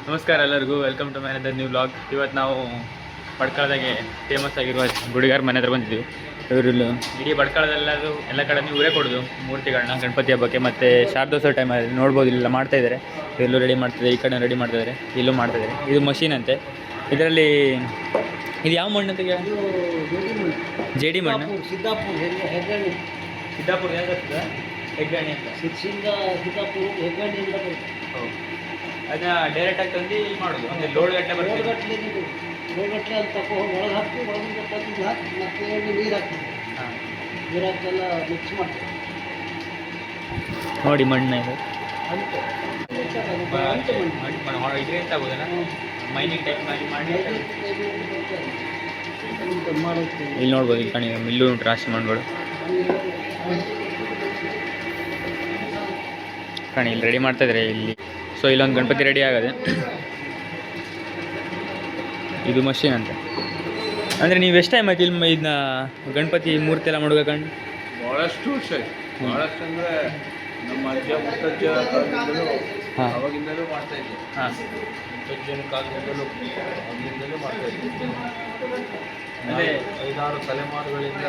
ನಮಸ್ಕಾರ ಎಲ್ಲರಿಗೂ, welcome to my another new vlog. ಇವತ್ತು ನಾವು ಬಡ್ಕಳದಾಗೆ ಫೇಮಸ್ ಆಗಿರುವ ಗುಡಿಗಾರ ಮನೆ ಹತ್ರ ಬಂದಿದ್ದೀವಿ. ಇವರು ಇಡೀ ಬಡ್ಕಳದೆಲ್ಲದು ಎಲ್ಲ ಕಡೆ ಇವರೇ ಕೊಡೋದು ಮೂರ್ತಿಗಳನ್ನ ಗಣಪತಿ ಹಬ್ಬಕ್ಕೆ ಮತ್ತು ಶಾರದೋತ್ಸವ ಟೈಮಲ್ಲಿ ನೋಡ್ಬೋದು. ಇಲ್ಲೆಲ್ಲ ಮಾಡ್ತಾಯಿದ್ದಾರೆ, ಎಲ್ಲೂ ರೆಡಿ ಮಾಡ್ತಿದ್ದಾರೆ, ಈ ಕಡೆ ರೆಡಿ ಮಾಡ್ತಾಯಿದ್ದಾರೆ, ಇಲ್ಲೂ ಮಾಡ್ತಾಯಿದ್ದಾರೆ. ಇದು ಮಷೀನ್ ಅಂತೆ. ಇದರಲ್ಲಿ ಇದು ಯಾವ ಮಣ್ಣು ಅಂತ ಜೇಡಿ ಮಣ್ಣು, ಸಿದ್ದಾಪುರ ಸಿದ್ದಾಪುರ ಹೆಗ್ಗಣಿ ಅಂತ ಹೆಗ್ಗಣಿಯಿಂದ ಅದನ್ನ ಡೈರೆಕ್ಟಾಗಿ ತಂದು ಇಲ್ಲಿ ಮಾಡೋದು. ಅಂದರೆ ಲೋಡ್ ಗಟ್ಟಲೆ ಬರ್ತದೆ, ಲೋಡ್ ಗಟ್ಟಲೆ ಅಲ್ಲಿ ತಗೊಂಡು ಒಳಗೆ ಹಾಕಿ ಒಳಗಿಂದ ತಂದು ಹಾಕಿ ಮತ್ತೆ ನೀರು ಹಾಕ್ತೀವಿ. ನೀರು ಹಾಕೆಲ್ಲ ಮಿಕ್ಸ್ ಮಾಡ್ತೀವಿ. ನೋಡಿ ಮಣ್ಣು ಇದು ಅಂಟು ಇದರಿಂದ ಆಗೋದಲ್ಲ, ಮೈನಿಂಗ್ ಟೈಪ್ ಮಾಡಿ ಇಲ್ಲಿ ನೋಡ್ಬೋದು. ಇಲ್ಲಿ ಕಣಿ ಮಿಲ್ಲು ಉಂಟು, ರಾಶಿ ಮಣ್ಣುಗಳು ಕಣಿ ಇಲ್ಲಿ ರೆಡಿ ಮಾಡ್ತಾಯಿದ್ದಾರೆ ಇಲ್ಲಿ. ಸೊ ಇಲ್ಲೊಂದು ಗಣಪತಿ ರೆಡಿ ಆಗೋದೆ. ಇದು ಮಷೀನ್ ಅಂತ. ಅಂದರೆ ನೀವು ಎಷ್ಟು ಟೈಮ್ ಆಯ್ತು ಇಲ್ಲಿ ಇದನ್ನ ಗಣಪತಿ ಮೂರ್ತಿ ಎಲ್ಲ ಮಾಡ್ಬೇಕಂಡು? ಭಾಳಷ್ಟು ವರ್ಷ ಆಯ್ತು. ಭಾಳಷ್ಟು ಅಂದರೆ ನಮ್ಮ ಅಜ್ಜ ಮುತ್ತಜ್ಜ ಅವಾಗಿಂದಲೂ ಮಾಡ್ತಾಯಿದ್ದೆ. ಮುತ್ತಜ್ಜನ ಕಾಲದಿಂದಲೂ ಅವಾಗಿಂದಲೂ ಮಾಡ್ತಾಯಿದ್ದೆ. ಅದೇ 5-6 ತಲೆಮಾರುಗಳಿಂದ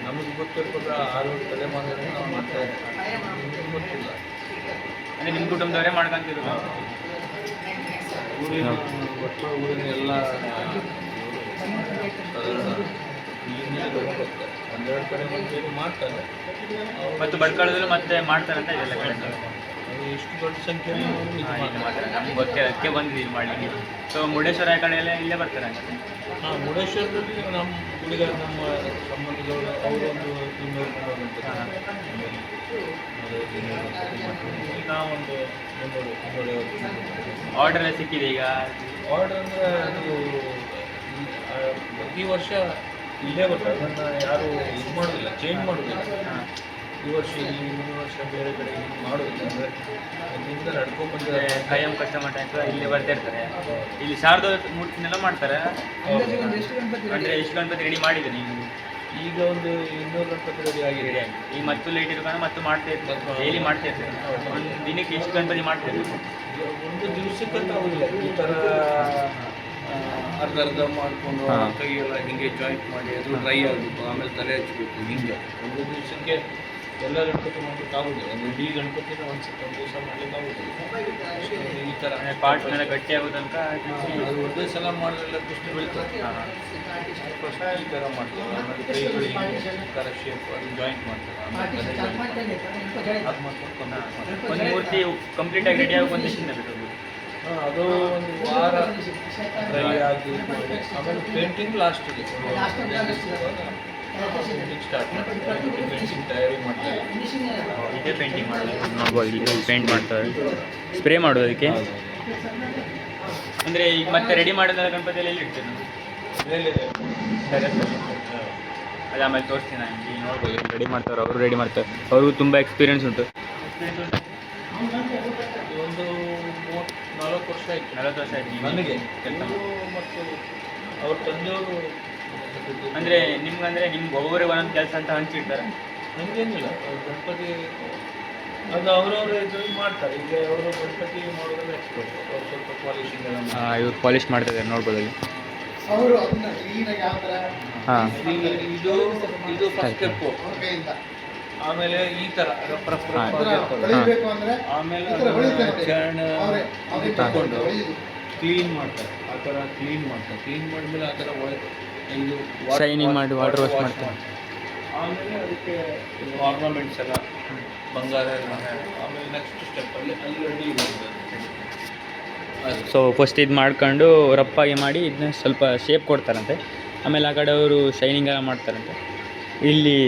ನಮಗೆ ಗೊತ್ತಿರ್ಬೋದ 6 ತಲೆಮಾರುಗಳಿಂದ ನಾವು ಮಾಡ್ತಾಯಿದ್ದೆ. ನಿಮಗೆ ಗೊತ್ತಿಲ್ಲ. ಅಂದರೆ ನಿಮ್ಮ ಕುಟುಂಬದವರೇ ಮಾಡ್ಕೊಂತಿದ್ರು? ಊರಿನ ಒಟ್ಟು ಊರಿನ ಎಲ್ಲ ಒಂದೆರಡು ಕಡೆ ಮಂದಿ ಮಾಡ್ತಾರೆ. ಮತ್ತು ಬಡ್ಕಳದಲ್ಲೂ ಮತ್ತೆ ಮಾಡ್ತಾರೆ ಅಂತ ಇದೆಲ್ಲ ಕಡೆ ಅದು ಎಷ್ಟು ದೊಡ್ಡ ಸಂಖ್ಯೆ ಮಾಡ್ತಾರೆ. ನಮ್ಗೆ ಗೊತ್ತಿಲ್ಲ, ಅದಕ್ಕೆ ಬಂದಿದ್ದೀವಿ ಮಾಡಲಿಕ್ಕೆ. ಸೊ ಮುರುಡೇಶ್ವರ ಕಡೆ ಎಲ್ಲ ಇಲ್ಲೇ ಬರ್ತಾರೆ ಹಂಗಾದ್ರೆ? ಹಾಂ, ಮುರುಡೇಶ್ವರದಲ್ಲಿ ನಮ್ಮ ಹುಡುಗ ನಮ್ಮ ಸಂಬಂಧಿಗಳು ಅವರೊಂದು 200 ನಾವೊಂದು 300 ಆರ್ಡರ್ ಎಲ್ಲ ಸಿಕ್ಕಿದೆ ಈಗ? ಆರ್ಡರ್ ಅಂದರೆ ಅದು ಪ್ರತಿ ವರ್ಷ ಇಲ್ಲೇ ಬರ್ತಾರೆ. ಅದನ್ನು ಯಾರು ಇದು ಮಾಡೋದಿಲ್ಲ, ಚೇಂಜ್ ಮಾಡೋದಿಲ್ಲ. ಈ ವರ್ಷ ಇಲ್ಲಿ, ಮುಂದಿನ ವರ್ಷ ಬೇರೆ ಕಡೆ ಮಾಡೋದಿಲ್ಲ. ಅಂದರೆ ಅಲ್ಲಿಂದ ನಡ್ಕೊಂಡ್ಬಂದರೆ ಕಾಯಂ ಕಸ್ಟಮರ್ ಟೈಪ್ ಇಲ್ಲೇ ಬರ್ತಾ ಇರ್ತಾರೆ. ಇಲ್ಲಿ ಶಾರದಾ ಮೂರ್ತಿನೆಲ್ಲ ಮಾಡ್ತಾರೆ. ಅಂದರೆ ಎಷ್ಟು ಗಣಪತಿ ರೆಡಿ ಮಾಡಿದೆ ನೀವು? ಈಗ ಒಂದು 200 ಗಣಪತಿ ರೆಡಿ ಆಗಿದೆ. ಈಗ ಮತ್ತು ಲೈಟ್ ಇರ್ಕೊಂಡು ಮತ್ತು ಮಾಡ್ತಾ ಇರ್ತಾರೆ, ಡೈಲಿ ಮಾಡ್ತಾ ಇರ್ತಾರೆ. ಒಂದು ದಿನಕ್ಕೆ ಎಷ್ಟು ಗಣಪತಿ ಮಾಡ್ತೀರಿ? ಒಂದು ದಿವಸಕ್ಕಂತ ಆಗೋದಿಲ್ಲ. ಈ ಥರ ಅರ್ಧ ಮಾಡಿಕೊಂಡು ಕೈಯೆಲ್ಲ ಹಿಂಗೆ ಜಾಯಿಂಟ್ ಮಾಡಿ ಅದು ಡ್ರೈ ಆಗಬೇಕು, ಆಮೇಲೆ ತಲೆ ಹಚ್ಚಬೇಕು. ಹಿಂಗೆ ಒಂದು ದಿವಸಕ್ಕೆ ಎಲ್ಲ ಗಣಪತಿ ಮಾಡ್ಲಿಕ್ಕೆ ಆಗೋದಿಲ್ಲ. ಒಂದು ಇಡೀ ಗಣಪತಿನ ಒಂದು ದಿವಸ ಮಾಡ್ಲಿಕ್ಕೆ ಆಗೋದಿಲ್ಲ. ಈ ಥರ ಪಾರ್ಟ್ ಮೇಲೆ ಗಟ್ಟಿ ಆಗೋ ತನಕ ಅದು ಒಂದೇ ಸಲ ಮಾಡಿದ್ರೆಲ್ಲ ದೃಷ್ಟಿ ಬೀಳ್ತದೆ. ಫಸ್ಟ್ ಈ ಥರ ಮಾಡ್ತಾರೆ, ಆಮೇಲೆ ಕೈಗಳು ಈ ಥರ ಶೇಪ್ ಅದು ಜಾಯಿಂಟ್ ಮಾಡ್ತಾರೆ, ಆಮೇಲೆ ಅದು ಮಾಡ್ಕೊಂಡು ಒಂದು ಮೂರ್ತಿ ಕಂಪ್ಲೀಟಾಗಿ ರೆಡಿ ಆಗಿ ಒಂದು ದಿವಸದಿಂದ ಬಿಟ್ಟು ಅದು ಒಂದು ವಾರ ಡ್ರೈ ಆಗಿ ಆಮೇಲೆ ಪೇಂಟಿಂಗ್ ಲಾಸ್ಟಿಗೆ ಪೇಂಟಿಂಗ್ ಸ್ಟಾರ್ಟ್ ಮಾಡ್ತಾರೆ. ಪೇಂಟಿಂಗ್ ತಯಾರಿ ಮಾಡ್ತಾರೆ. ಇದೇ ಪೇಂಟಿಂಗ್ ಮಾಡೋದು ನೋಡ್ಬೋದು. ಇಲ್ಲಿ ಪೇಂಟ್ ಮಾಡ್ತಾರೆ, ಸ್ಪ್ರೇ ಮಾಡೋದು ಅದಕ್ಕೆ. ಅಂದರೆ ಈಗ ಮತ್ತೆ ರೆಡಿ ಮಾಡಿದ ಗಣಪತಿಯಲ್ಲಿ ಎಲ್ಲಿ ಇಡ್ತೀವಿ ನಾವು? ಅದು ಆಮೇಲೆ ತೋರಿಸ್ತೀನಿ ನಾನು. ಇಲ್ಲಿ ನೋಡ್ಬೋದು ರೆಡಿ ಮಾಡ್ತಾರೆ, ಅವರು ರೆಡಿ ಮಾಡ್ತಾರೆ. ಅವ್ರಿಗೂ ತುಂಬ ಎಕ್ಸ್ಪೀರಿಯೆನ್ಸ್ ಉಂಟು. ಒಂದು 40 ವರ್ಷ ಆಯಿತು. 40 ವರ್ಷ ಆಯ್ತು ನನಗೆ ಕೆಲಸ. ಮತ್ತು ಅವ್ರ ತಂದೆಯವರು ಅಂದರೆ ನಿಮ್ಗೆ ಒಬ್ಬೊಬ್ಬರಿಗೆ ಒಂದೊಂದು ಕೆಲಸ ಅಂತ ಹಂಚಿಡ್ತಾರೆ? ನನಗೇನಿಲ್ಲ. ಗಣಪತಿ ಅದು ಅವರವರು ಇದರಲ್ಲಿ ಮಾಡ್ತಾರೆ. ಈಗ ಅವರು ಗಣಪತಿ ಮಾಡೋದ್ರಲ್ಲಿ ಎಕ್ಸ್ಪರ್ಟ್. ಅವ್ರು ಸ್ವಲ್ಪ ಪಾಲಿಶಿಂಗ್ ಎಲ್ಲ ಇವ್ರು ಪಾಲಿಶ್ ಮಾಡ್ತಿದ್ದಾರೆ, ನೋಡ್ಬೋದು ಅಲ್ಲಿ. ಅವರು ಅದನ್ನ ಕ್ಲೀನಾಗಿ ಯಾವ ಥರ ಹಾಂ, ಇದು ಫಸ್ಟ್ ಸ್ಟೆಪ್ಪು. ಆಮೇಲೆ ಈ ಥರ ಹೊಳಿಬೇಕು ಅಂದರೆ ಆಮೇಲೆ ಈ ಥರ ಹೊಳಿತಾರೆ. ಚರ್ಣ ಅವರೇ ತಗೊಂಡು ಹೊಳಿಯೋದು. ಕ್ಲೀನ್ ಮಾಡ್ತಾರೆ. ಆ ಥರ ಕ್ಲೀನ್ ಮಾಡ್ತಾರೆ. ಕ್ಲೀನ್ ಮಾಡಿದ್ಮೇಲೆ ಆ ಥರ ಒಳಗೆ ಇದು ಶೈನಿಂಗ್ ಮಾಡಿ ವಾಟರ್ ವಾಶ್ ಮಾಡ್ತಾರೆ. ಆಮೇಲೆ ಅದಕ್ಕೆ ಆರ್ನಮೆಂಟ್ಸ್ ಎಲ್ಲ ಬಂಗಾರ ಎಲ್ಲ, ಆಮೇಲೆ ನೆಕ್ಸ್ಟ್ ಸ್ಟೆಪ್ಪಲ್ಲಿ ಅಲ್ಲಿ ರೆಡಿ ಅದು. ಸೊ ಫಸ್ಟ್ ಇದು ಮಾಡ್ಕೊಂಡು ರಪ್ಪಾಗಿ ಮಾಡಿ ಇದನ್ನ ಸ್ವಲ್ಪ ಶೇಪ್ ಕೊಡ್ತಾರಂತೆ. ಆಮೇಲೆ ಆ ಕಡೆ ಅವರು ಶೈನಿಂಗ್ ಎಲ್ಲ ಮಾಡ್ತಾರಂತೆ. ಇಲ್ಲಿ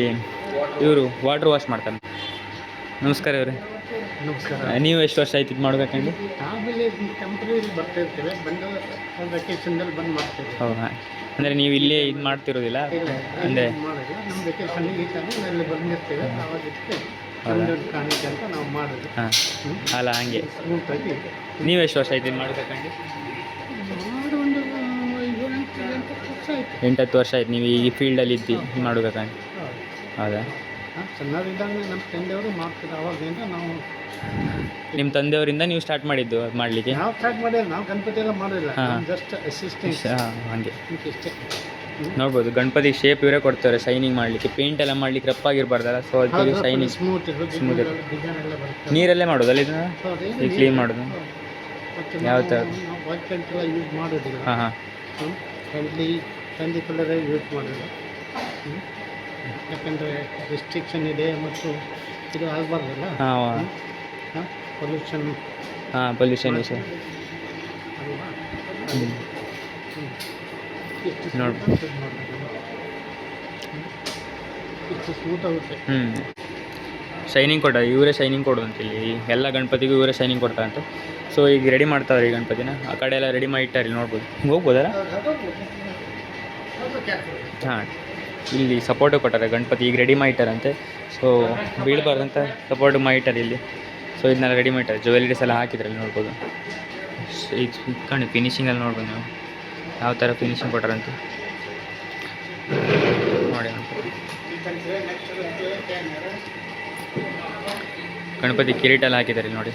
ಇವರು ವಾಟರ್ ವಾಶ್ ಮಾಡ್ತಾರೆ. ನಮಸ್ಕಾರ ಇವರೇ. ನಮಸ್ಕಾರ. ನೀವು ಎಷ್ಟು ವರ್ಷ ಆಯ್ತು ಇದು ಮಾಡ್ಬೇಕಂಡು? ಆಮೇಲೆ ಟೆಂಪ್ರರಿ ಬರ್ತಾ ಇರ್ತೇವೆ, ಬಂದು ವೆಕೇಶನ್ದಲ್ಲಿ ಬಂದು ಮಾಡ್ತೇವೆ. ಹೌದಾ? ಅಂದರೆ ನೀವು ಇಲ್ಲೇ ಇದು ಮಾಡ್ತಿರೋದಿಲ್ಲ? ಅಂದರೆ ಮಾಡೋದು ನಮ್ಮ ವೆಕೇಶನ್ ಈ ಥರ ಅಲ್ಲಿ ಬಂದಿರ್ತೇವೆ, ಆವಾಗ ಒಂದು ಕಾಣಿಕೆ ಅಂತ ನಾವು ಮಾಡೋದು. ಹಾಂ, ಅಲ್ಲ ಹಂಗೆ. ಸ್ಮೂತಾಗಿ ನೀವು ಎಷ್ಟು ವರ್ಷ ಆಯ್ತು ಇದು ಮಾಡ್ಬೇಕಂಡು? ಮಾಡಿ ಒಂದು 7-8 ವರ್ಷ ಆಯಿತು. 8-10 ವರ್ಷ ಆಯ್ತು ನೀವು ಈ ಫೀಲ್ಡಲ್ಲಿ ಇದ್ದು ಮಾಡ್ಬೇಕಂಡು? ಹೌದಾ? ಸಣ್ಣವರಿದ್ದಾಗ ನಮ್ಮ ತಂದೆಯವರು ಮಾಡ್ತಿದ್ರು. ಅವಾಗಿಂದ ನಾವು ನಿಮ್ಮ ತಂದೆಯವರಿಂದ ನೀವು ಸ್ಟಾರ್ಟ್ ಮಾಡಿದ್ದು ಅದು ಮಾಡಲಿಕ್ಕೆ? ನಾವು ಸ್ಟಾರ್ಟ್ ಮಾಡಿಲ್ಲ, ನಾವು ಗಣಪತಿ ಎಲ್ಲ ಮಾಡೋದಿಲ್ಲ, ಹಾಂ. ಜಸ್ಟ್ ಅಸಿಸ್ಟೆಂಟ್ ಹಾಗೆ ಇಷ್ಟೇ. ನೋಡ್ಬೋದು ಗಣಪತಿ ಶೇಪ್ ಇವರೇ ಕೊಡ್ತಾರೆ ಶೈನಿಂಗ್ ಮಾಡಲಿಕ್ಕೆ. ಪೇಂಟ್ ಎಲ್ಲ ಮಾಡಲಿಕ್ಕೆ ರಪ್ಪಾಗಿರ್ಬಾರ್ದಲ್ಲ, ಸೊ ಅದಕ್ಕೆ ಶೈನಿಂಗ್ ಸ್ಮೂತ್ Smooth ಡಿಸೈನ್ ಎಲ್ಲ ಬರುತ್ತೆ. ನೀರಲ್ಲೇ ಮಾಡೋದಲ್ಲ ಇದನ್ನ ಹೌದು, ಈಗ ಕ್ಲೀನ್ ಮಾಡೋದು? ಮತ್ತೆ ಯಾವ ನಾವು- ಥರ? ನಾವು ವೈಟ್ ಪೇಂಟ್ ಎಲ್ಲ ಯೂಸ್ ಮಾಡೋದಿಲ್ಲ, ಹಾಂ ಹಾಂ ಕ್ಯಾಂಡಿ ಕಲರ್ ಯೂಸ್ ಮಾಡೋದು. ಯಾಕಂದರೆ ರಿಸ್ಟ್ರಿಕ್ಷನ್ ಇದೆ ಮತ್ತು ಇದು ಆಗಬಾರ್ದಲ್ಲ, ಹಾಂ ಪೊಲ್ಯೂಷನ್ ಹಾಂ ಪೊಲ್ಯೂಷನ್ ಇಶ್ಯೂ. ಅಲ್ವಾ. ಹ್ಞೂ ಇಷ್ಟು ನೋಡಿ. ಇಷ್ಟು ಸ್ಮೂತ್ ಆಗುತ್ತೆ. ಹ್ಞೂ ಶೈನಿಂಗ್ ಕೊಟ್ಟ ಇವರೇ ಶೈನಿಂಗ್ ಕೊಡೋದು ಅಂತ ಇಲ್ಲಿ ಎಲ್ಲ ಗಣಪತಿಗೂ ಇವರೇ ಶೈನಿಂಗ್ ಕೊಡ್ತಾರಂತೆ. ಸೊ ಈಗ ರೆಡಿ ಮಾಡ್ತಾವ್ರೆ ಈ ಗಣಪತಿನ, ಆ ಕಡೆ ಎಲ್ಲ ರೆಡಿ ಮಾಡಿ ಇಟ್ಟಾರೆ ನೋಡ್ಬೋದು. ಹಿಂಗೆ ಹೋಗ್ಬೋದಲ್ಲ? ಹಾಂ ಇಲ್ಲಿ ಸಪೋರ್ಟು ಕೊಟ್ಟಾರೆ ಗಣಪತಿ ಈಗ ರೆಡಿ ಮಾಡಿಟ್ಟಾರಂತೆ. ಸೊ ಬೀಳಬಾರ್ದಂತ ಸಪೋರ್ಟ್ ಮಾಡಿಟ್ಟಾರೆ ಇಲ್ಲಿ. ಸೊ ಇದನ್ನೆಲ್ಲ ರೆಡಿ ಮಾಡಿಟ್ಟಾರೆ, ಜ್ಯುವೆಲರೀಸ್ ಎಲ್ಲ ಹಾಕಿದ್ರೆ ಇಲ್ಲಿ ನೋಡ್ಬೋದು. ಇದು ಇಟ್ಕೊಂಡು ಫಿನಿಶಿಂಗಲ್ಲಿ ನೋಡ್ಬೋದು ನಾವು ಯಾವ ಥರ ಫಿನಿಶಿಂಗ್ ಕೊಟ್ಟಾರಂತೆ ನೋಡಿ. ಗಣಪತಿ ಕಿರೀಟ ಎಲ್ಲ ಹಾಕಿದ್ದಾರೆ ಇಲ್ಲಿ ನೋಡಿ.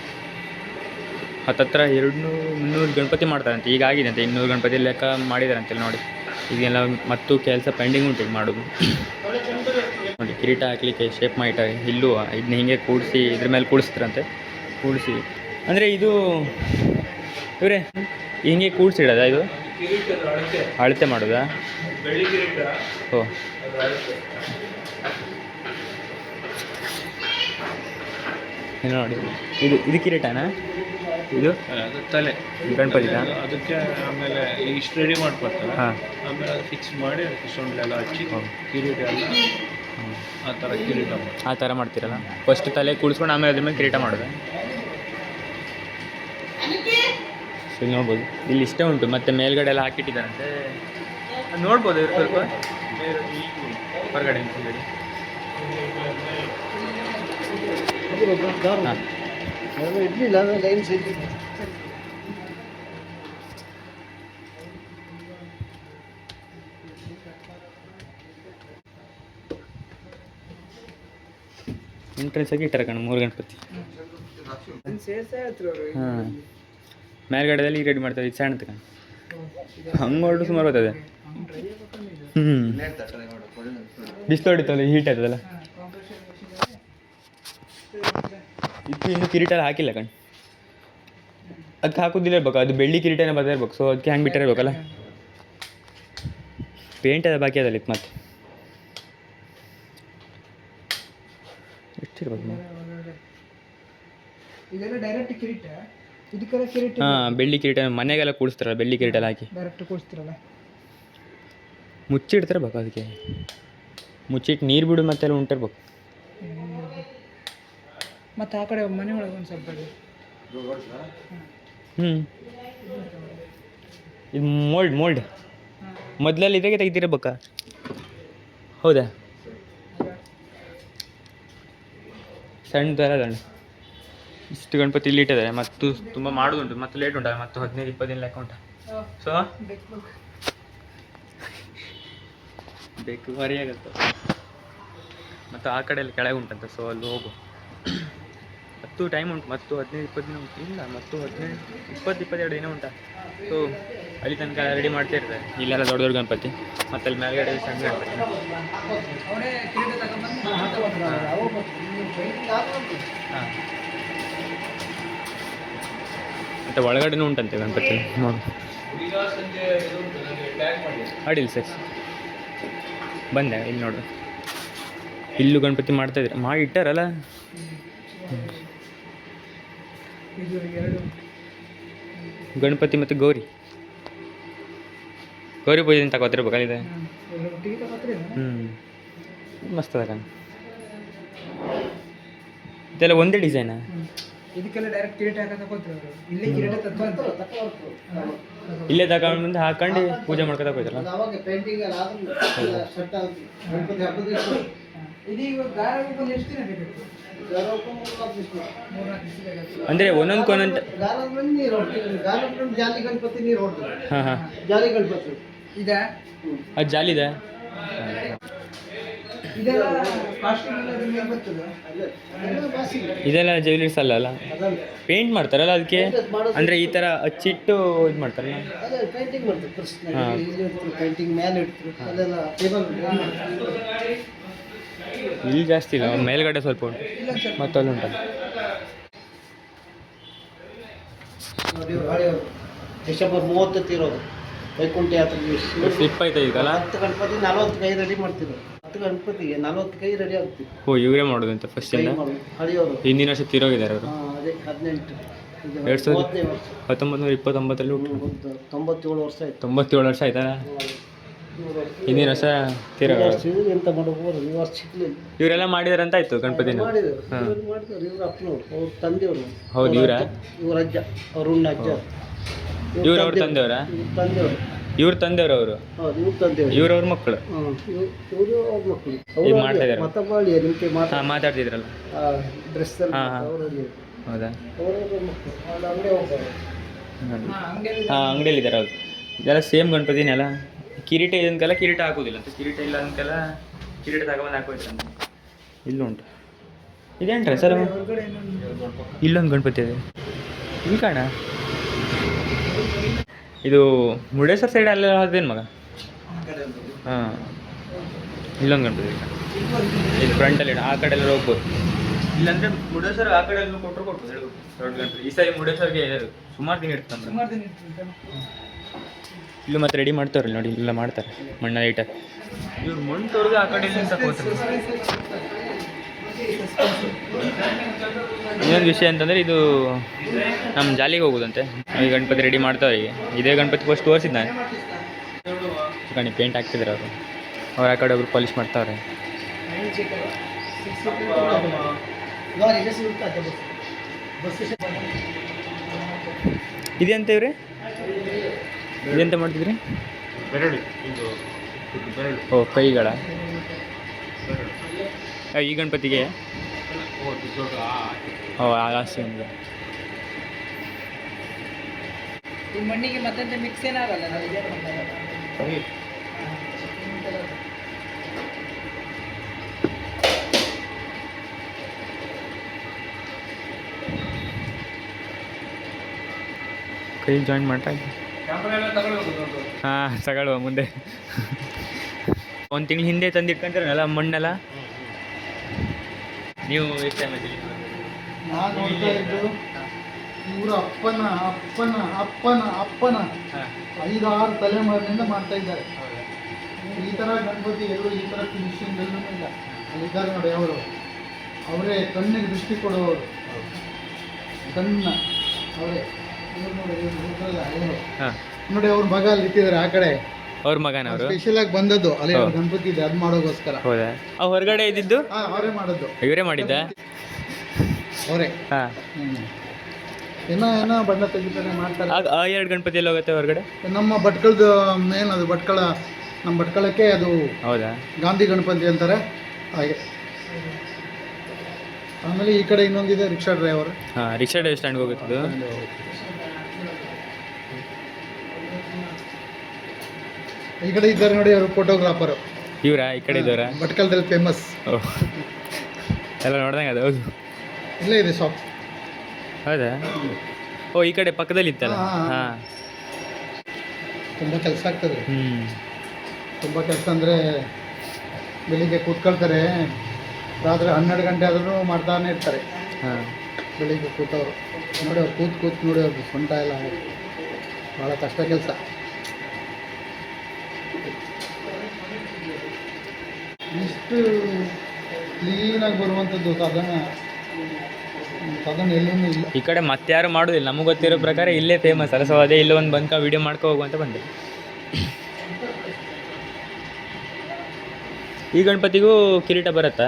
ಹತ್ತತ್ರ 200-300 ಗಣಪತಿ ಮಾಡ್ತಾರಂತೆ, ಈಗ ಆಗಿದೆ ಅಂತೆ 200 ಗಣಪತಿ ಲೆಕ್ಕ ಮಾಡಿದಾರಂತೆ ಇಲ್ಲಿ ನೋಡಿ. ಈಗೆಲ್ಲ ಮತ್ತು ಕೆಲಸ ಪೆಂಡಿಂಗ್ ಉಂಟು ಈಗ ಮಾಡೋದು ನೋಡಿ. ಕಿರೀಟ ಹಾಕ್ಲಿಕ್ಕೆ ಶೇಪ್ ಮಾಡಿಟ್ಟಾರೆ. ಇಲ್ಲೂ ಇದನ್ನ ಹಿಂಗೆ ಕೂಡಿಸಿ ಇದ್ರ ಮೇಲೆ ಕೂಡಿಸ್ತಾರಂತೆ. ಕೂಡಿಸಿ ಅಂದರೆ ಇದು ಇವರೇ ಹಿಂಗೆ ಕೂಡಿಸಿಡೋದಾ? ಇದು ಕಿರೀಟದ ಅಳತೆ ಅಳತೆ ಮಾಡೋದಾ? ಬೆಳ್ಳಿ ಕಿರೀಟ ಓ ಅದ್ರ ಅಳತೆ. ಇದು ನೋಡಿ, ಇದು ಕಿರೀಟನಾ? ಇದು ಅದು ತಲೆ ಗಣಪತಿನ? ಅದಕ್ಕೆ ಆಮೇಲೆ ಇಷ್ಟು ರೆಡಿ ಮಾಡ್ಕೊಡ್ತಾರೆ, ಹಾಂ ಆಮೇಲೆ ಅದು ಫಿಕ್ಸ್ ಮಾಡಿ ಅದಕ್ಕೆ ಸೊಂಡ್ಲೆಲ್ಲ ಹಚ್ಚಿ ಹೌದು. ಕಿರೀಟ ಎಲ್ಲ ಆ ಥರ ಕಿರೀಟ ಮಾಡಿ. ಆ ಥರ ಮಾಡ್ತೀರಲ್ಲ, ಫಸ್ಟ್ ತಲೆ ಕೂಡಿಸ್ಕೊಂಡು ಆಮೇಲೆ ಅದ್ರ ಮೇಲೆ ಕಿರೀಟ ಮಾಡೋದು. ಸೊ ಇಲ್ಲಿ ನೋಡ್ಬೋದು, ಇಲ್ಲಿ ಇಷ್ಟೇ ಉಂಟು, ಮತ್ತು ಮೇಲ್ಗಡೆ ಎಲ್ಲ ಹಾಕಿಟ್ಟಿದ್ದಾರಂತೆ. ಅದ್ ನೋಡ್ಬೋದು ಇವ್ರು ಸ್ವಲ್ಪ ಹೊರಗಡೆ ಹಿಂಗಡಿ. ಹಾಂ ಅದು ಇರಲಿಲ್ಲ, ಅದು ಲೈನ್ಸ್ ಇತ್ತು. ಎಂಟ್ರೆನ್ಸ್ ಆಗಿ ಇಟ್ಟಾರೆ ಕಣ 3 ಗಣಪತಿ. ಹಾಂ ಮೇಲ್ಗಡೆದಲ್ಲಿ ರೆಡಿ ಮಾಡ್ತಾರೆ, ಇದು ಸಣ್ಣ ಕಣ ಹಂಗೆ ಹೊರಡು ಸುಮಾರು ಬರ್ತದೆ. ಬಿಸಿಲು ಹೊಡಿತಲ್ಲ, ಹೀಟ್ ಆಗ್ತದಲ್ಲ. ಇದು ಇನ್ನು ಕಿರೀಟ ಎಲ್ಲ ಹಾಕಿಲ್ಲ ಕಣ್, ಅದಕ್ಕೆ ಹಾಕೋದಿಲ್ಲ ಇರ್ಬೇಕು, ಅದು ಬೆಳ್ಳಿ ಕಿರೀಟನೇ ಬರ್ತಾ ಇರ್ಬೇಕು. ಸೊ ಅದಕ್ಕೆ ಹಂಗೆ ಬಿಟ್ಟಿರ್ಬೇಕಲ್ಲ. ಪೇಂಟ್ ಎಲ್ಲ ಬಾಕಿ ಅದಲ್ಲ ಇತ್ತು ಮತ್ತೆ ಎಷ್ಟಿರ್ಬೇಕು? ಇದೆಲ್ಲ ಡೈರೆಕ್ಟ್ ಕಿರೀಟ, ಇದಕ್ಕೆಲ್ಲ ಕಿರೀಟ ಹಾಂ ಬೆಳ್ಳಿ ಕಿರೀಟ ಮನೆಗೆಲ್ಲ ಕೂಡಿಸ್ತಾರಲ್ಲ, ಬೆಳ್ಳಿ ಕಿರೀಟ ಎಲ್ಲ ಹಾಕಿ ಡೈರೆಕ್ಟ್ ಕೂರಿಸ್ತಿರಲ್ಲ. ಮುಚ್ಚಿಡ್ತಿರ್ಬೇಕು, ಅದಕ್ಕೆ ಮುಚ್ಚಿಟ್ಟು ನೀರು ಬಿಡು ಮತ್ತೆಲ್ಲ ಉಂಟಿರ್ಬೇಕು. ಮತ್ತು ಆ ಕಡೆ ಮನೆ ಒಳಗೆ ಒಂದು ಸ್ವಲ್ಪ ಇದು ಮೋಲ್ಡ್ ಮೊದಲಲ್ಲಿ ಇದಾಗೆ ತೆಗಿತಿರ್ಬೇಕಾ? ಹೌದಾ? ಸಣ್ಣ ಥರ ದಂಡ ಇಷ್ಟು ಗಣಪತಿ ಇಲ್ಲಿ ಇಟ್ಟಿದ್ದಾರೆ. ಮತ್ತು ತುಂಬ ಮಾಡೋದುಂಟು, ಮತ್ತು ಲೇಟ್ ಉಂಟು, ಮತ್ತು 15-20 ದಿನ ಲೆಕ್ಕ ಉಂಟು. ಸೊ ಬೇಕು ಭಾರಿ ಆಗುತ್ತೆ. ಮತ್ತು ಆ ಕಡೆ ಎಲ್ಲ ಕೆಳಗೆ ಉಂಟಂತೆ, ಸೊ ಅಲ್ಲಿ ಹೋಗು. ಮತ್ತು ಟೈಮ್ ಉಂಟು, ಮತ್ತು 15-20 ದಿನ ಉಂಟು. ಇಲ್ಲ, ಮತ್ತು 15-20-22 ದಿನ ಉಂಟಾ. ಸೊ ಅಲ್ಲಿ ತನಕ ರೆಡಿ ಮಾಡ್ತಾ ಇರ್ತಾರೆ. ಇಲ್ಲೆಲ್ಲ ದೊಡ್ಡ ದೊಡ್ಡ ಗಣಪತಿ, ಮತ್ತು ಅಲ್ಲಿ ಮೇಲ್ಗಡೆ ಸಣ್ಣ ಗಣಪತಿ. ಹಾಂ ಮತ್ತು ಒಳಗಡೆನೂ ಉಂಟಂತೆ ಗಣಪತಿ ನೋಡಿ. ಈಗ ಸಂಜೆ ಇದು ಉಂಟು, ನನಗೆ ಟ್ಯಾಗ್ ಮಾಡಿ. ಅಡಿಲ್ಲ ಸರ್, ಬಂದೆ ಇಲ್ಲಿ ನೋಡು. ಇಲ್ಲೂ ಗಣಪತಿ ಮಾಡ್ತಾಯಿದ್ರೆ ಮಾಡಿ ಇಟ್ಟಾರಲ್ಲ. ಗಣಪತಿ ಮತ್ತು ಗೌರಿ ಪೂಜೆ ಅಂತ ತಗೋತಿರ್ಬೇಕಲ್ಲ ಇದೆ. ಮಸ್ತ್ ಅದ ಕಣ್. ಇದೆಲ್ಲ ಒಂದೇ ಡಿಸೈನಾ? ಇದಕ್ಕೆಲ್ಲ ಡೈರೆಕ್ಟ್ ಕಿರೀಟ ಹಾಕೋದು ತಗೋತಾರೆ, ಇಲ್ಲೇ ಕಿರೀಟ ಇಲ್ಲೇ ತಗೊಂಡು ಮುಂದೆ ಹಾಕೊಂಡು ಪೂಜೆ ಮಾಡ್ಕೊತಾ ಹೋಯ್ತಲ್ಲ. ಇದೀಗ ಗಾರ ಬಂದು ಎಷ್ಟು ದಿನ ಬೇಕು? ಅಂದರೆ ಒಂದೊಂದು ಜಾಲಿ ಗಣಪತಿ ನೀರು ಹೊಡ್ತದೆ. ಹಾಂ ಹಾಂ ಜಾಲಿ ಗಣಪತಿ ಇದೆ, ಅದು ಜಾಲಿದೆ. ಇದೆಲ್ಲ ಪ್ಲಾಸ್ಟಿಕ್ ಎಲ್ಲ ನಿಮಗೆ ಬರ್ತದೆ ಅದೆಲ್ಲ ಬಾಸಿ ಇದೆಲ್ಲ ಜ್ಯುವೆಲರ್ಸ್ ಅಲ್ಲ ಅದಲ್ಲ ಪೇಂಟ್ ಮಾಡ್ತಾರಲ್ಲ ಅದಕ್ಕೆ ಮಾಡೋದು ಅಂದರೆ ಈ ಥರ ಹಚ್ಚಿಟ್ಟು ಇದು ಮಾಡ್ತಾರಲ್ಲ. ಅದೇ ಪೇಂಟಿಂಗ್ ಮಾಡ್ತಾರೆ ಪರ್ಸ್ನಲ್ ಇಲ್ಲಿ ಇಡ್ತಾರೆ ಪೇಂಟಿಂಗ್ ಮೇಲೆ ಇಡ್ತಾರೆ ಅದೆಲ್ಲ ಟೇಬಲ್ ಇಲ್ಲಿ ಜಾಸ್ತಿ ಇಲ್ಲ, ಒಂದು ಮೇಲ್ಗಡೆ ಸ್ವಲ್ಪ ಉಂಟು ಮತ್ತು ಅಲ್ಲಿ ಉಂಟಲ್ಲ. ನೋಡಿ ಹಳೆಯವರು ಡಿಸೆಂಬರ್ 30 ತೀರೋದು ವೈಕುಂಠ ಯಾತ್ರೆ ಸ್ಲಿಪ್ ಆಯ್ತಾ ಈಗಲ್ಲ. 10 ಗಣಪತಿ 40 ಕೈ ರೆಡಿ ಮಾಡ್ತಿದ್ರು. 10 ಗಣಪತಿಗೆ 40 ಕೈ ರೆಡಿ ಆಗ್ತಿತ್ತು. ಓ ಇವರೇ ಮಾಡೋದಂತ ಫಸ್ಟ್ ಕೈ ಇಂದ. ಮಾಡೋದು ಹಳೆಯವರು. ಹಿಂದಿನ ವರ್ಷ ತೀರೋಗಿದ್ದಾರೆ ಅವರು. ಅದೇ 18 ಇದು 2000 30ನೇ ವರ್ಷ 1929 ಹುಟ್ಟು. 97 ವರ್ಷ ಆಯ್ತು. 97 ವರ್ಷ ಆಯ್ತಾ. ಹಿಂದಿನ ವರ್ಷ ತೀರೋಗ ಎಂತ ಮಾಡೋದು ಈ ವರ್ಷ ಸಿಗ್ಲಿಲ್ಲ. ಇವರೆಲ್ಲ ಮಾಡಿದಾರೆ ಅಂತ ಆಯ್ತು ಗಣಪತಿನ. ಮಾಡಿದ್ರು ಮಾಡಿದ್ರು ಇವ್ರ ಅಪ್ಪನವ್ರು ಅವ್ರ ತಂದೆಯವರು. ಹೌದು ಇವರ ಇವ್ರ ಅಜ್ಜ ಅವ್ರ ಅಜ್ಜ ಇವ್ರು ಅವ್ರ ತಂದೆಯವರ ಇವ್ರ ತಂದೆಯವರು. ಇವ್ರ ತಂದೆಯವರು ಅವರು. ಹೌದು ಇವ್ರ ತಂದೆಯವರು. ಇವ್ರವ್ರ ಮಕ್ಕಳು ಇವರು ಅವ್ರ ಮಕ್ಕಳು. ಈಗ ಮಾಡ್ತಾ ಇದ್ದಾರೆ. ಮತಬಾಳಿ ನಿಮಗೆ ಮಾತಾಡ್ತಿದ್ರಲ್ಲ ಡ್ರೆಸ್ ಅವರಲ್ಲಿ ಹೌದಾ. ಅವರ ಮಕ್ಕಳು ಅವ್ರ ಅಂಗಡಿ ಹೋಗ್ತಾರೆ. ಹಾಂ ಅಂಗಡಿಯಲ್ಲಿದ್ದಾರೆ ಹೌದು. ಇದೆಲ್ಲ ಸೇಮ್ ಗಣಪತಿನೆಲ್ಲ. ಕಿರೀಟ ಇದನ್ಕೆಲ್ಲ ಕಿರೀಟ ಹಾಕೋದಿಲ್ಲ ಅಂತ, ಕಿರೀಟ ಇಲ್ಲ ಅಂದ್ಕೆಲ್ಲ ಕಿರೀಟ ತಗೊಂಡು ಹಾಕೋಯ್ತಂತ. ಇಲ್ಲುಂಟು ಇದೇನ್ರ ಸರ್ ಇಲ್ಲೊಂದು ಗಣಪತಿ ಇದೆ ಇಲ್ಲಿ ಕಾಣ. ಇದು ಮುರುಡೇಶ್ವರ ಸೈಡ್ ಅಲ್ಲ ಅದೇನು ಮಗ. ಹಾಂ ಇಲ್ಲೊಂದು ಗಣಪತಿ ಇದು ಫ್ರಂಟಲ್ಲಿ ಆ ಕಡೆ ಎಲ್ಲ ಹೋಗ್ಬೋದು. ಇಲ್ಲಾಂದರೆ ಮುರುಡೇಶ್ವರ ಆ ಕಡೆ ಎಲ್ಲ ಕೊಟ್ಟರು ಕೊಡ್ಬೋದು ಹೇಳ್ಬೋದು ದೊಡ್ಡ ಗಣಪತಿ. ಈ ಸಾರಿ ಮುರುಡೇಶ್ವರಿಗೆ ಸುಮಾರು ದಿನ ಇರ್ತಂದ್ರೆ. ಇಲ್ಲೂ ಮತ್ತೆ ರೆಡಿ ಮಾಡ್ತಾವ್ರಲ್ಲ ನೋಡಿ, ಇಲ್ಲೆಲ್ಲ ಮಾಡ್ತಾರೆ ಮಣ್ಣ ಐಟರ್. ಇವ್ರು ಮಣ್ಣು ತೊಳೆದು ಆ ಕಡೆ ತಗೋತಾರೆ. ಇನ್ನೊಂದು ವಿಷಯ ಅಂತಂದರೆ ಇದು ನಮ್ಮ ಜಾಲಿಗೆ ಹೋಗೋದಂತೆ. ಈ ಗಣಪತಿ ರೆಡಿ ಮಾಡ್ತಾವ್ರೆ ಈಗ. ಇದೇ ಗಣಪತಿ ಫಸ್ಟ್ ತೋರಿಸಿದ್ದು ನಾನು. ಕಣಿ ಪೇಂಟ್ ಹಾಕ್ತಿದ್ರು ಅವರು. ಅವ್ರು ಆ ಕಡೆ ಒಬ್ರು ಪಾಲಿಶ್ ಮಾಡ್ತಾವ್ರೆ. ಇದೆಂತ ಇವ್ರಿ ಇದೆಂತ ಮಾಡ್ತಿದ್ರಿ? ಓ ಕೈಗಳ ಈ ಗಣಪತಿಗೆ. ಓ ಆಸೆ ಒಂದು ಈ ಮಣ್ಣಿಗೆ ಮತ್ತೊಂದು ಮಿಕ್ಸ್ ಏನಾಗಲ್ಲ. ಕೈ ಜಾಯಿನ್ ಮಾಡ್ತಾ ಇದ್ದೆ. ಹಾಂ ತಗೊಳ್ಳುವ ಮುಂದೆ. ಒಂದು ತಿಂಗಳು ಹಿಂದೆ ತಂದಿಟ್ಕೊಂತೀರಲ್ಲ ಮಣ್ಣೆಲ್ಲ ನೀವು ಎಷ್ಟು ಟೈಮ್ ಆಯ್ತು? ನಾನು ನೋಡ್ತಾ ಇದ್ದು ಇವರ ಅಪ್ಪನ ಅಪ್ಪನ ಅಪ್ಪನ ಅಪ್ಪನ 5-6 ತಲೆಮಾರಿನಿಂದ ಮಾಡ್ತಾ ಇದ್ದಾರೆ. ಈ ಥರ ಗಣಪತಿ ಎಲ್ಲೂ ಈ ಥರ ಫಿನಿಶಿಂಗ್ ಎಲ್ಲೂ ಇಲ್ಲ. ಅಲ್ಲಿದ್ದಾರೆ ನೋಡಿ ಅವರು. ಅವರೇ ಕಣ್ಣಿಗೆ ದೃಷ್ಟಿ ಕೊಡುವವರು. ಕಣ್ಣ ಅವರೇ ಹಾಂ ನೋಡಿ ಅವ್ರ ಮಗ ಅಲ್ಲಿ ಇಟ್ಟಿದ್ದಾರೆ ಆ ಕಡೆ. ಅವ್ರ ಮಗನವರು ಸ್ಪೆಷಲ್ ಆಗಿ ಬಂದದ್ದು ಅಲ್ಲಿ ಗಣಪತಿ ಇದೆ ಅದು ಮಾಡೋಗೋಸ್ಕರ. ಹೌದಾ? ಅವು ಹೊರಗಡೆ ಇದ್ದಿದ್ದು ಅವರೇ ಮಾಡೋದು. ಇವರೇ ಮಾಡಿದ್ದ ಅವರೇ. ಹಾಂ ಏನೋ ಬಣ್ಣ ತೆಗಿತಾರೆ ಮಾಡ್ತಾರೆ. ಆಗ ಆ 2 ಗಣಪತಿ ಎಲ್ಲ ಹೋಗುತ್ತೆ ಹೊರಗಡೆ. ನಮ್ಮ ಭಟ್ಕಳದ ಮೇನ್ ಅದು ಭಟ್ಕಳ. ನಮ್ಮ ಭಟ್ಕಳಕ್ಕೆ ಅದು ಹೌದಾ ಗಾಂಧಿ ಗಣಪತಿ ಅಂತಾರೆ ಹಾಗೆ. ಆಮೇಲೆ ಈ ಕಡೆ ಇನ್ನೊಂದಿದೆ ರಿಕ್ಷಾ ಡ್ರೈವರ್. ಹಾಂ ರಿಕ್ಷಾ ಡ್ರೈವರ್ ಸ್ಟ್ಯಾಂಡ್ಗೆ ಹೋಗುತ್ತದು. ಈ ಕಡೆ ಇದ್ದಾರೆ ನೋಡಿ ಅವರು ಫೋಟೋಗ್ರಾಫರು. ಇವರಾ ಈ ಕಡೆ ಇದ್ದವರ? ಭಟ್ಕಳದಲ್ಲಿ ಫೇಮಸ್. ಓಹ್ ಎಲ್ಲ ನೋಡ್ದಂಗೆ ಅದು. ಹೌದು ಇಲ್ಲೇ ಇದೆ ಶಾಪ್. ಹೌದಾ? ಓ ಈ ಕಡೆ ಪಕ್ಕದಲ್ಲಿ ಇತ್ತಲ್ಲ. ಹಾಂ ತುಂಬ ಕೆಲಸ ಆಗ್ತದೆ. ಹ್ಞೂ ತುಂಬ ಕೆಲಸ ಅಂದರೆ ಬೆಳಿಗ್ಗೆ ಕೂತ್ಕೊಳ್ತಾರೆ, ರಾತ್ರಿ 12 ಗಂಟೆ ಆದ್ರೂ ಮಾಡ್ತಾನೆ ಇರ್ತಾರೆ. ಹಾಂ ಬೆಳಿಗ್ಗೆ ಕೂತವರು ನೋಡಿ ಅವ್ರು ಕೂತು ನೋಡಿ ಅವ್ರದ್ದು ಸೊಂಟ ಎಲ್ಲ ಭಾಳ ಕಷ್ಟ ಕೆಲಸ. ಇಷ್ಟು ಕ್ಲೀನಾಗಿ ಬರುವಂಥದ್ದು ಸಾಧನ ಎಲ್ಲೂ ಇಲ್ಲ. ಈ ಕಡೆ ಮತ್ತೆ ಯಾರು ಮಾಡೋದಿಲ್ಲ. ನಮಗೆ ಗೊತ್ತಿರೋ ಪ್ರಕಾರ ಇಲ್ಲೇ ಫೇಮಸ್ ಅಲ್ಲ. ಸೊ ಅದೇ ಇಲ್ಲೇ ಒಂದು ಬಂದ್ಕ ವಿಡಿಯೋ ಮಾಡ್ಕೊ ಹೋಗು ಅಂತ ಬಂದೆ. ಈ ಗಣಪತಿಗೂ ಕಿರೀಟ ಬರುತ್ತಾ?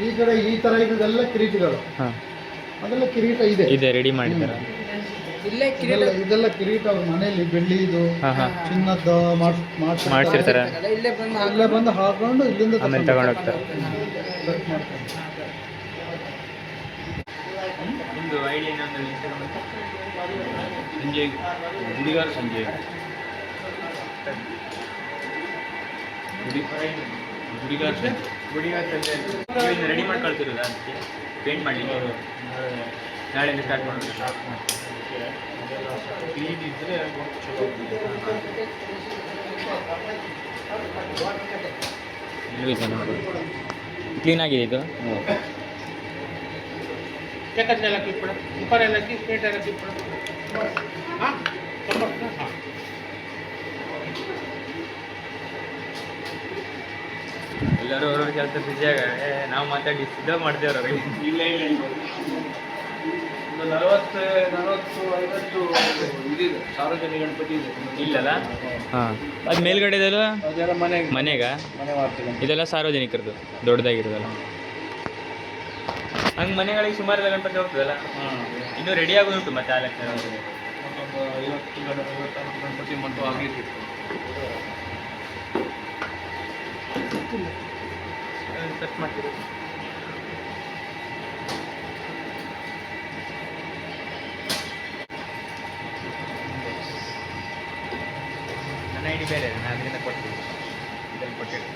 ಈ ಕಡೆ ಈ ಥರ ಇದೆಲ್ಲ ಕಿರೀಟಗಳು. ಹಾಂ ಅದೆಲ್ಲ ಕಿರೀಟ ಇದೆ. ಇದೆ ರೆಡಿ ಮಾಡಿದ್ದಾರೆ. ಇದೆಲ್ಲ ಕಿರೀಟ ಅವ್ರ ಮನೆಯಲ್ಲಿ ಬೆಳ್ಳಿದು ಹಾಂ ಹಾಂ ಚಿನ್ನದ್ದು ಮಾಡ್ಸಿರ್ತಾರೆ. ಇಲ್ಲೇ ಬಂದು ಹಾಕೊಂಡು ಇಲ್ಲಿಂದ ಆಮೇಲೆ ತಗೊಂಡು ಹೋಗ್ತಾರೆ. ಒಂದು ಐಡಿಯಾ ಸಂಜಯ್ ಗುಡಿಗಾರ ಸಂಜಯ್ ಗುಡಿಗಾರ ಗುಡಿಗಾರ್ ಸಂಜೆ ರೆಡಿ ಮಾಡ್ಕೊಳ್ತಿರೋದು ಅದಕ್ಕೆ ಪೇಂಟ್ ಮಾಡಲಿಕ್ಕೆ ನಾಳೆಯಿಂದ ಸ್ಟಾರ್ಟ್ ಮಾಡೋದು. ಕ್ಲೀನ್ ಇದ್ದರೆ ಚಲೋ. ಕ್ಲೀನ್ ಆಗಿದೆ ಇದು. ಎಲ್ಲ ಕಿತ್ಬಿಡ ಕುಕ್ಕರ್ ಎಲ್ಲ ಪ್ಲೇಟ್ ಎಲ್ಲ ಕಿತ್ಬಿಡ. ಹಾಂ ಹಾಂ ಎಲ್ಲರೂ ಅವ್ರವ್ರ ಕೆಲಸ ಬಿಸಿ ಆಗಾರೆ ನಾವು ಮಾತಾಡಿ ಸಿದ್ಧ ಮಾಡ್ತೇವ್ರ ಅವ್ರಿಗೆ. ಇಲ್ಲ ಇಲ್ಲ ಇಲ್ಲ ಒಂದು 40-50 ಇದಿದೆ ಸಾರ್ವಜನಿಕ ಗಣಪತಿ ಇದೆ. ಇಲ್ಲಲ್ಲ? ಹಾಂ, ಅದು ಮೇಲ್ಗಡೆದೆಲ್ಲ ಅದೆಲ್ಲ ಮನೆಗೆ ಮನೆಗ ಮನೆ ಮಾಡ್ತೀವಿ. ಇದೆಲ್ಲ ಸಾರ್ವಜನಿಕರದ್ದು ದೊಡ್ಡದಾಗಿರೋದಲ್ಲ. ಹಂಗೆ ಮನೆಗಳಿಗೆ ಸುಮಾರು ಗಣಪತಿ ಹೋಗ್ತದಲ್ಲ. ಹಾಂ ಇನ್ನೂ ರೆಡಿ ಆಗೋದುಂಟು ಮತ್ತೆ ಆ ಲೆಕ್ಕ. ಮತ್ತೊಂದು 50 ಗಣಪತಿ ಮತ್ತು ಆಗಲಿಕ್ಕಿತ್ತು. ಕಟ್ ಮಾಡ್ತೀವಿ. ನನ್ನ ಐಡಿ ಬೇರೆ ಇದೆ, ನಾನು ಅದರಿಂದ ಕೊಡ್ತೀನಿ. ಇದನ್ನು ಕೊಟ್ಟಿದ್ದು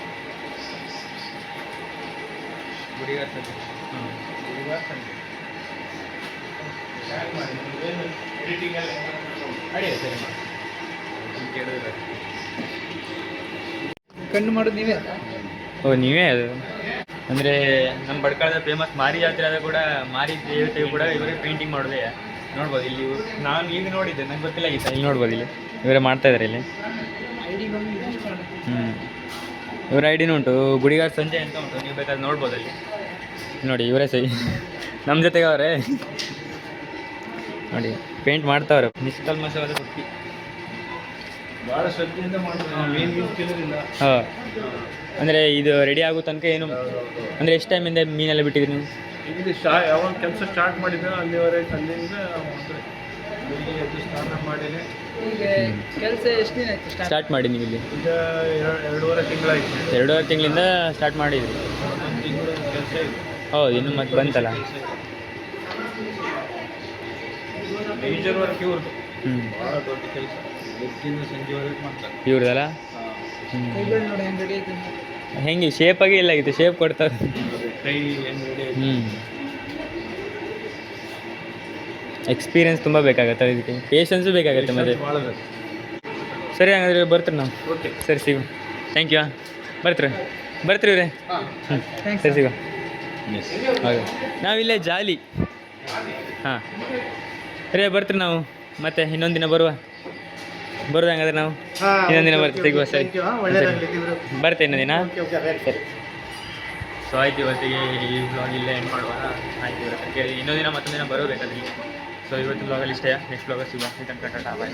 ಗುಡಿಗಾರ್ ಸಂಜೆ. ಗುಡಿಗಾರ್ ಸಂಜೆ ಎಡಿಟಿಂಗ್ ಎಲ್ಲ ಅಡಿಯ ಸರಿ ಮಾಡಿ ಕೇಳಿದ್ರೆ. ಕಣ್ಣು ಮಾಡೋದು ನೀವೇ? ಓ ನೀವೇ ಅದು ಅಂದರೆ ನಮ್ಮ ಬಡ್ಕಳದ ಫೇಮಸ್ ಮಾರಿ ಜಾತ್ರೆ ಆದ ಕೂಡ ಮಾರಿ ದೇವತೆಗೂ ಕೂಡ ಇವರೇ ಪೇಂಟಿಂಗ್ ಮಾಡೋದೇ ನೋಡ್ಬೋದು ಇಲ್ಲಿ. ನಾನು ಈಗ ನೋಡಿದ್ದೆ, ನಂಗೆ ಗೊತ್ತಿಲ್ಲ ಈ ಇಲ್ಲಿ ನೋಡ್ಬೋದು, ಇಲ್ಲಿ ಇವರೇ ಮಾಡ್ತಾಯಿದ್ದಾರೆ ಇಲ್ಲಿ. ಇವರ ಐಡಿನೂ ಉಂಟು, ಗುಡಿಗಾರ್ ಸಂಜೆ ಅಂತ ಉಂಟು, ನೀವು ಬೇಕಾದ್ರೆ ನೋಡ್ಬೋದು ಅಲ್ಲಿ. ನೋಡಿ ಇವರೇ ಸಹಿ ನಮ್ಮ ಜೊತೆಗೆ ಅವರೇ ನೋಡಿ ಪೇಂಟ್ ಮಾಡ್ತಾವ್ರೆ. ನಿಷ್ಕಲ್ಮಶವಾದ ವೃತ್ತಿ. ಭಾಳ ಶ್ರದ್ಧೆಯಿಂದ ಮಾಡಿದ್ರೆ ಮೇನ್ ತಿನ್ನೋದಿಲ್ಲ. ಹಾಂ, ಅಂದರೆ ಇದು ರೆಡಿ ಆಗೋ ತನಕ ಏನು ಅಂದರೆ ಎಷ್ಟು ಟೈಮಿಂದ ಮೀನೆಲ್ಲ ಬಿಟ್ಟಿದ್ರಿ ನೀವು? ಇಲ್ಲಿ ಯಾವಾಗ ಕೆಲಸ ಸ್ಟಾರ್ಟ್ ಮಾಡಿದ್ರೆ ಅಲ್ಲಿವರೆಗೆ ಅಲ್ಲಿಂದ ಬೆಳಿಗ್ಗೆ ಎದ್ದು ಸ್ನಾನ ಮಾಡಿನೇ ಕೆಲಸ ಎಷ್ಟು ದಿನ ಆಯ್ತು ಸ್ಟಾರ್ಟ್ ಮಾಡಿ ನೀವು ಇಲ್ಲಿ? ಈಗ 2.5 ತಿಂಗಳಾಯ್ತು. 2.5 ತಿಂಗಳಿಂದ ಸ್ಟಾರ್ಟ್ ಮಾಡಿದ್ರಿ? ಒಂದು ತಿಂಗಳು ಕೆಲಸ ಇದೆ. ಹೌದು, ಇನ್ನು ಮತ್ತೆ ಬಂತಲ್ಲ. ಮೇಜರ್ ವರ್ಕ್ ಇವ್ರದ್ದು ಹ್ಞೂ, ಭಾಳ ದೊಡ್ಡ ಕೆಲಸ. ಬೆಳಗ್ಗಿಂದ ಸಂಜೆವರೆಗೆ ಮಾಡ್ತಾರೆ ಇವ್ರದಲ್ಲ. ಹ್ಞೂ, ನೋಡಿ ಹೆಂಗೆ ರೆಡಿ ಆಯ್ತು. ಹೆಂಗೆ ಶೇಪಾಗಿ ಇಲ್ಲ ಆಗಿತ್ತು, ಶೇಪ್ ಕೊಡ್ತಾರೆ. ಕೈ ಹೆಂಗೆ ರೆಡಿ ಆಯ್ತು. ಹ್ಞೂ, ಎಕ್ಸ್ಪೀರಿಯನ್ಸ್ ತುಂಬ ಬೇಕಾಗತ್ತೆ ಇದಕ್ಕೆ, ಪೇಷನ್ಸು ಬೇಕಾಗತ್ತೆ ಮತ್ತೆ. ಭಾಳ ಬೇಕು. ಸರಿ, ಹಂಗಾದ್ರೆ ಬರ್ತೀರಿ ನಾವು. ಓಕೆ ಸರಿ, ಸಿಗು. Thank you. ಬರ್ತೀರಿ ಇವ್ರೆ. ಹ್ಞೂ, ಸರಿ, ಸಿಗು. ಹೌದು, ನಾವಿಲ್ಲೇ ಜಾಲಿ. ಹಾಂ, ಸರಿ ಬರ್ತೀರಿ ನಾವು ಮತ್ತೆ ಇನ್ನೊಂದು ದಿನ ಬರುದು ಹಂಗಾದ್ರೆ ನಾವು ಇನ್ನೊಂದು ದಿನ ಬರ್ತೀವಿ, ಸಿಗುವ. ಸರಿ, ಬರ್ತೇನೆ ಇನ್ನೊಂದು ದಿನ. ಸರಿ, ಸೊ ಆಯ್ತು, ಇವತ್ತಿಗೆ ಈ ಬ್ಲಾಗ್ ಇಲ್ಲೇ ಎಂಡ್ ಮಾಡುವ. ಆಯ್ತು, ಇವತ್ತು ಇನ್ನೊಂದು ದಿನ ಮತ್ತೊಂದು ದಿನ ಬರಬೇಕಾದ್ರೆ. ಸೊ ಇವತ್ತು ಬ್ಲಾಗಲ್ಲಿ ಇಷ್ಟೇ, ನೆಕ್ಸ್ಟ್ ಬ್ಲಾಗಲ್ಲಿ ಸಿಗುವ. ಬಾಯ್.